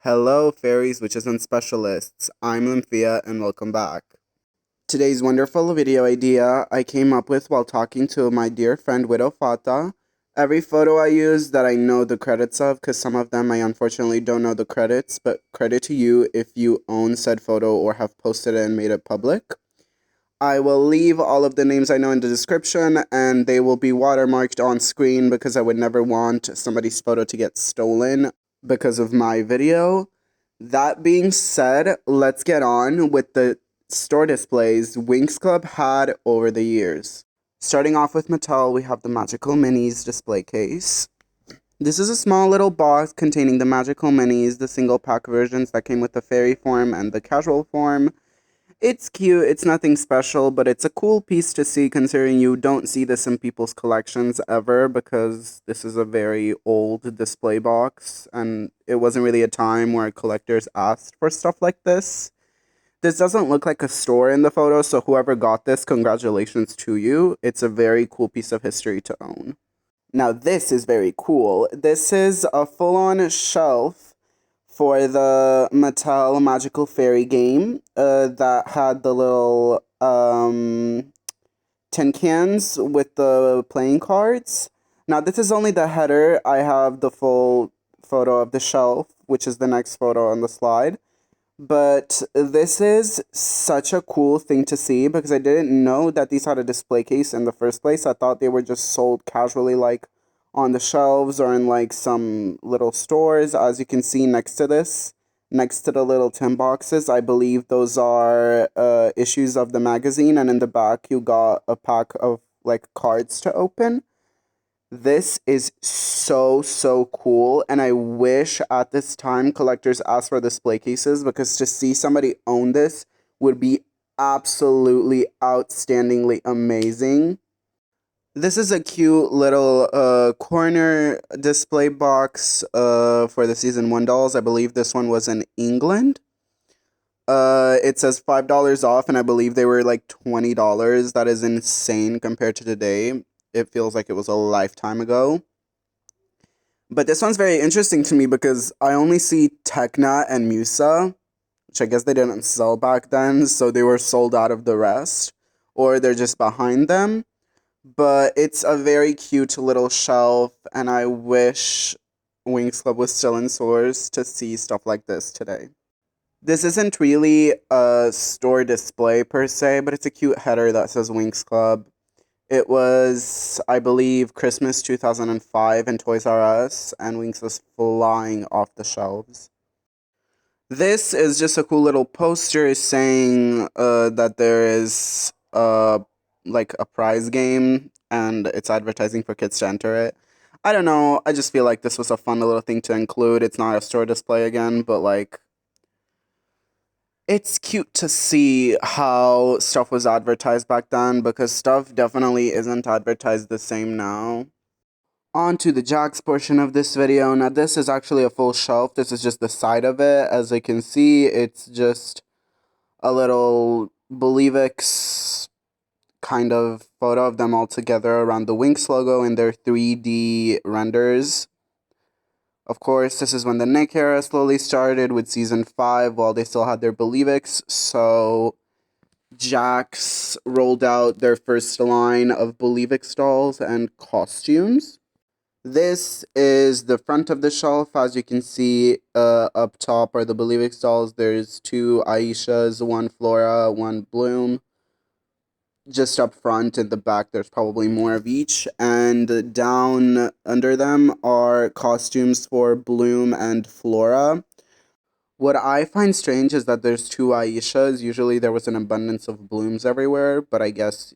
Hello, fairies, witches, and specialists. I'm Lymphia, and welcome back. Today's wonderful video idea I came up with while talking to my dear friend widowfata. Every photo I use that I know the credits of, because some of them I unfortunately don't know the credits, but credit to you if you own said photo or have posted it and made it public. I will leave all of the names I know in the description, and they will be watermarked on screen because I would never want somebody's photo to get stolen because of my video. That being said, let's get on with the store displays Winx Club had over the years. Starting off with Micheal, we have the Magical Minis display case. This is a small little box containing the Magical Minis, the single pack versions that came with the fairy form and the casual form. It's cute, it's nothing special, but it's a cool piece to see considering you don't see this in people's collections ever because this is a very old display box and it wasn't really a time where collectors asked for stuff like this. This doesn't look like a store in the photo, so whoever got this, congratulations to you. It's a very cool piece of history to own. Now this is very cool. This is a full-on shelf for the Mattel Magical Fairy game that had the little tin cans with the playing cards. Now, this is only the header. I have the full photo of the shelf, which is the next photo on the slide. But this is such a cool thing to see because I didn't know that these had a display case in the first place. I thought they were just sold casually, like on the shelves or in like some little stores. As you can see next to this, next to the little tin boxes, I believe those are issues of the magazine, and in the back you got a pack of like cards to open. This is so cool, and I wish at this time collectors asked for display cases because to see somebody own this would be absolutely outstandingly amazing. This is a cute little corner display box for the Season 1 dolls. I believe this one was in England. It says $5 off, and I believe they were like $20. That is insane compared to today. It feels like it was a lifetime ago. But this one's very interesting to me because I only see Tekna and Musa, which I guess they didn't sell back then, so they were sold out of the rest. Or they're just behind them. But it's a very cute little shelf, and I wish Winx Club was still in stores to see stuff like this today. This isn't really a store display per se, but it's a cute header that says Winx Club. It was, I believe, Christmas 2005 in Toys R Us, and Winx was flying off the shelves. This is just a cool little poster saying that there is like a prize game and it's advertising for kids to enter it. I don't know, I just feel like this was a fun little thing to include. It's not a store display again, but like it's cute to see how stuff was advertised back then because stuff definitely isn't advertised the same now. On to the Jax portion of this video. Now this is actually a full shelf. This is just the side of it. As you can see, it's just a little Believix kind of photo of them all together around the Winx logo in their 3D renders. Of course, this is when the Nick era slowly started with Season 5 while they still had their Believix, so Jax rolled out their first line of Believix dolls and costumes. This is the front of the shelf. As you can see, up top are the Believix dolls. There's two Aishas, one Flora, one Bloom. Just up front in the back, there's probably more of each. And down under them are costumes for Bloom and Flora. What I find strange is that there's two Aishas. Usually there was an abundance of Blooms everywhere, but I guess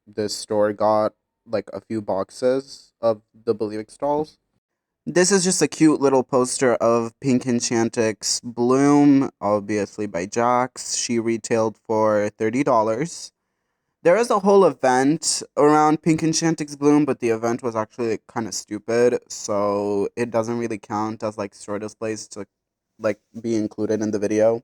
this store got like a few boxes of the Believix dolls. This is just a cute little poster of Pink Enchantix Bloom, obviously by Jax. She retailed for $30. There is a whole event around Pink Enchantix Bloom, but the event was actually like, kind of stupid, so it doesn't really count as like store displays to like be included in the video.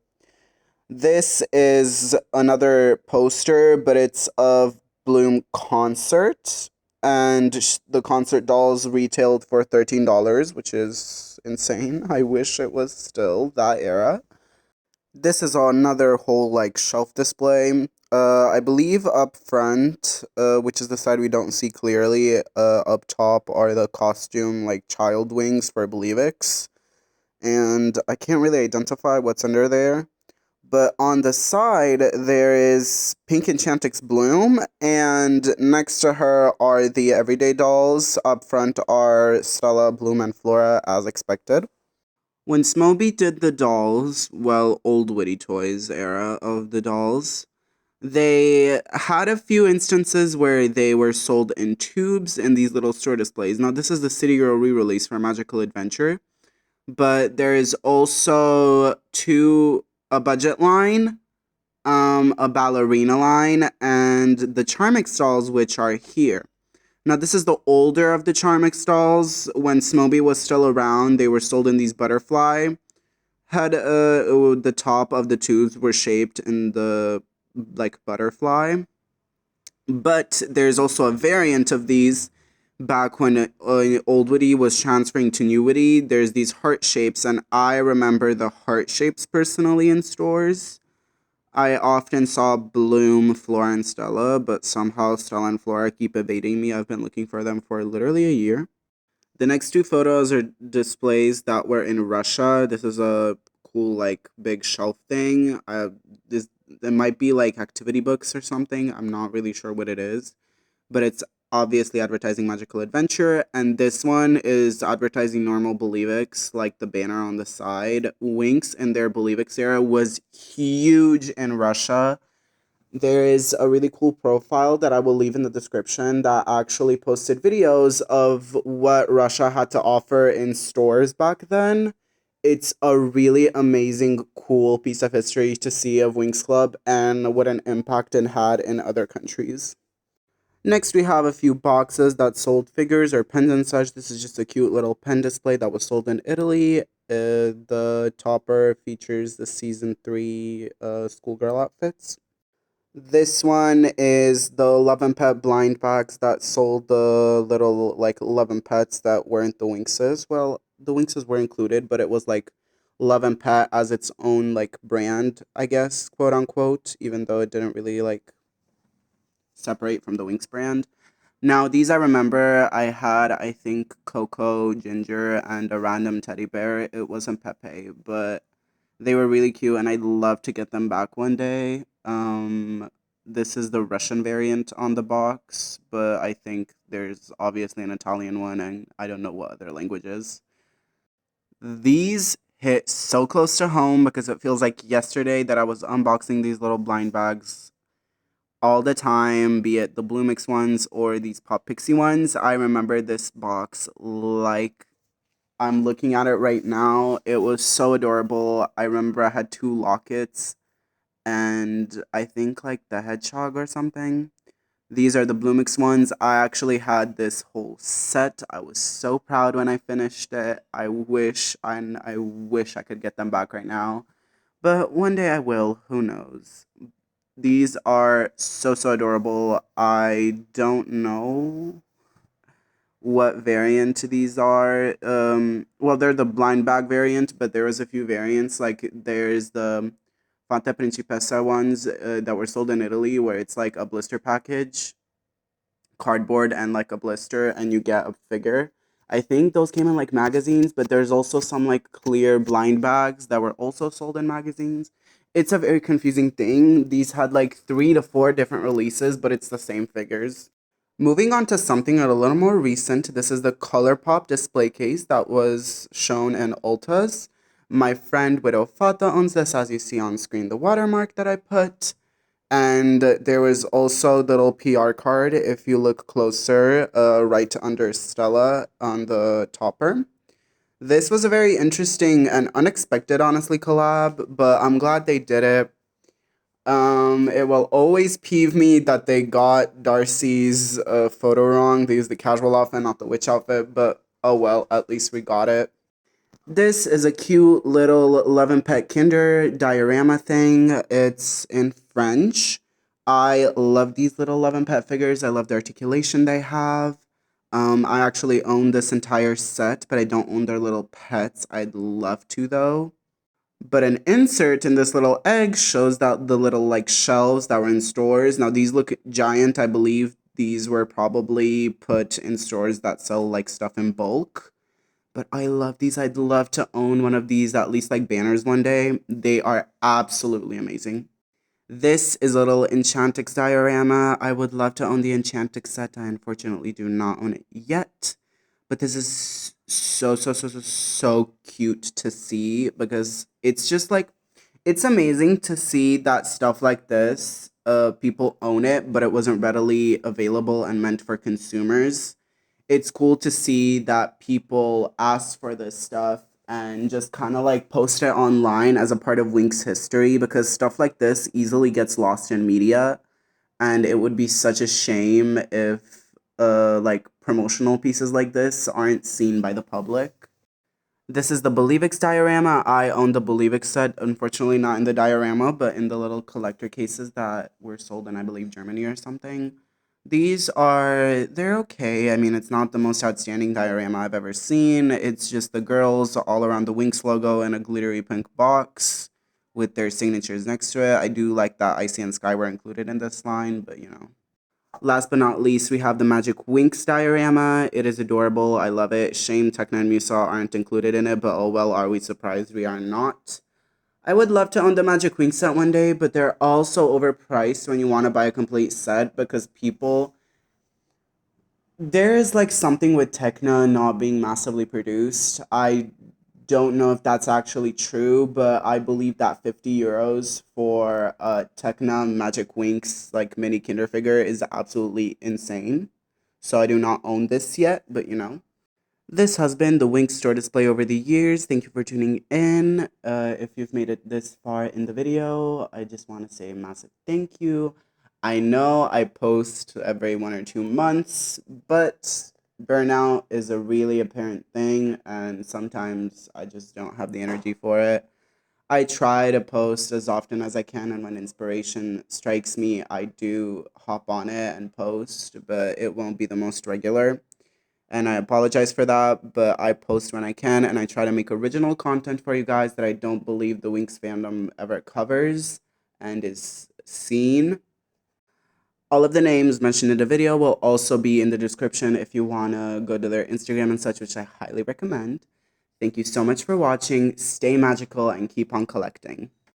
This is another poster, but it's of Bloom concert. And the concert dolls retailed for $13, which is insane. I wish it was still that era. This is another whole like shelf display. I believe up front, which is the side we don't see clearly, up top are the costume like child wings for Believix, and I can't really identify what's under there. But on the side, there is Pink Enchantix Bloom, and next to her are the everyday dolls. Up front are Stella, Bloom, and Flora, as expected. When Smoby did the dolls, well, old Witty Toys era of the dolls, they had a few instances where they were sold in tubes in these little store displays. Now, this is the City Girl re-release for Magical Adventure, but there is also a budget line, a ballerina line, and the Charmix dolls, which are here. Now, this is the older of the Charmix dolls. When Smoby was still around, they were sold in these butterfly. Had the top of the tubes were shaped in the like butterfly. But there's also a variant of these back when Old Witty was transferring to New Witty. There's these heart shapes, and I remember the heart shapes personally in stores. I often saw Bloom, Flora, and Stella, but somehow Stella and Flora keep evading me. I've been looking for them for literally a year. The next two photos are displays that were in Russia. This is a cool, like, big shelf thing. This it might be like activity books or something. I'm not really sure what it is, but it's obviously advertising Magical Adventure, and this one is advertising normal Believix, like the banner on the side. Winx in their Believix era was huge in Russia. There is a really cool profile that I will leave in the description that actually posted videos of what Russia had to offer in stores back then. It's a really amazing, cool piece of history to see of Winx Club and what an impact it had in other countries. Next, we have a few boxes that sold figures or pens and such. This is just a cute little pen display that was sold in Italy. The topper features the season 3 schoolgirl outfits. This one is the Love and Pet blind bags that sold the little like Love and Pets that weren't the Winxes. Well, the Winxes were included, but it was like Love and Pet as its own like brand, I guess, quote unquote, even though it didn't really like separate from the Winx brand. Now, these I remember I had, I think, Coco, Ginger, and a random teddy bear. It wasn't Pepe, but they were really cute, and I'd love to get them back one day. This is the Russian variant on the box, but I think there's obviously an Italian one, and I don't know what other languages. These hit so close to home because it feels like yesterday that I was unboxing these little blind bags all the time, be it the Blue Mix ones or these Pop Pixie ones. I remember this box like I'm looking at it right now. It was so adorable. I remember I had two lockets and I think like the hedgehog or something. These are the Blue Mix ones. I actually had this whole set. I was so proud when I finished it. I wish I could get them back right now. But one day I will, who knows. These are so adorable. I don't know what variant these are. Well, they're the blind bag variant, but there is a few variants. Like there's the Fata Principessa ones that were sold in Italy, where it's like a blister package, cardboard, and like a blister, and you get a figure. I think those came in like magazines, but there's also some like clear blind bags that were also sold in magazines. It's a very confusing thing. These had like 3 to 4 different releases, but it's the same figures. Moving on to something a little more recent, this is the ColourPop display case that was shown in Ulta's. My friend widowfata owns this, as you see on screen, the watermark that I put. And there was also the little PR card, if you look closer, right under Stella on the topper. This was a very interesting and unexpected, honestly, collab, but I'm glad they did it. It will always peeve me that they got Darcy's photo wrong. They used the casual outfit, not the witch outfit, but oh well, at least we got it. This is a cute little Love and Pet Kinder diorama thing. It's in French. I love these little Love and Pet figures. I love the articulation they have. I actually own this entire set, but I don't own their little pets. I'd love to though. But an insert in this little egg shows that the little like shelves that were in stores. Now these look giant. I believe these were probably put in stores that sell like stuff in bulk. But I love these. I'd love to own one of these, at least like banners one day. They are absolutely amazing. This is a little Enchantix diorama. I would love to own the Enchantix set. I unfortunately do not own it yet. But this is so cute to see because it's just like, it's amazing to see that stuff like this, people own it, but it wasn't readily available and meant for consumers. It's cool to see that people ask for this stuff and just kind of like post it online as a part of Winx history because stuff like this easily gets lost in media, and it would be such a shame if like promotional pieces like this aren't seen by the public. This is the Believix diorama. I own the Believix set, unfortunately not in the diorama, but in the little collector cases that were sold in, I believe, Germany or something. They're okay. I mean, it's not the most outstanding diorama I've ever seen. It's just the girls all around the Winx logo in a glittery pink box with their signatures next to it. I do like that Icy and Sky were included in this line, but you know. Last but not least, we have the Magic Winx diorama. It is adorable. I love it. Shame Tekna and Musa aren't included in it, but oh well, are we surprised we are not? I would love to own the Magic Winx set one day, but they're also overpriced when you want to buy a complete set because people. There is like something with Tekna not being massively produced. I don't know if that's actually true, but I believe that 50 euros for a Tecna Magic Winx like mini Kinder figure is absolutely insane. So I do not own this yet, but you know. This has been the Winx store display over the years. Thank you for tuning in. If you've made it this far in the video, I just want to say a massive thank you. I know I post every 1 or 2 months, but burnout is a really apparent thing, and sometimes I just don't have the energy for it. I try to post as often as I can, and when inspiration strikes me, I do hop on it and post, but it won't be the most regular. And I apologize for that, but I post when I can, and I try to make original content for you guys that I don't believe the Winx fandom ever covers and is seen. All of the names mentioned in the video will also be in the description if you want to go to their Instagram and such, which I highly recommend. Thank you so much for watching. Stay magical and keep on collecting.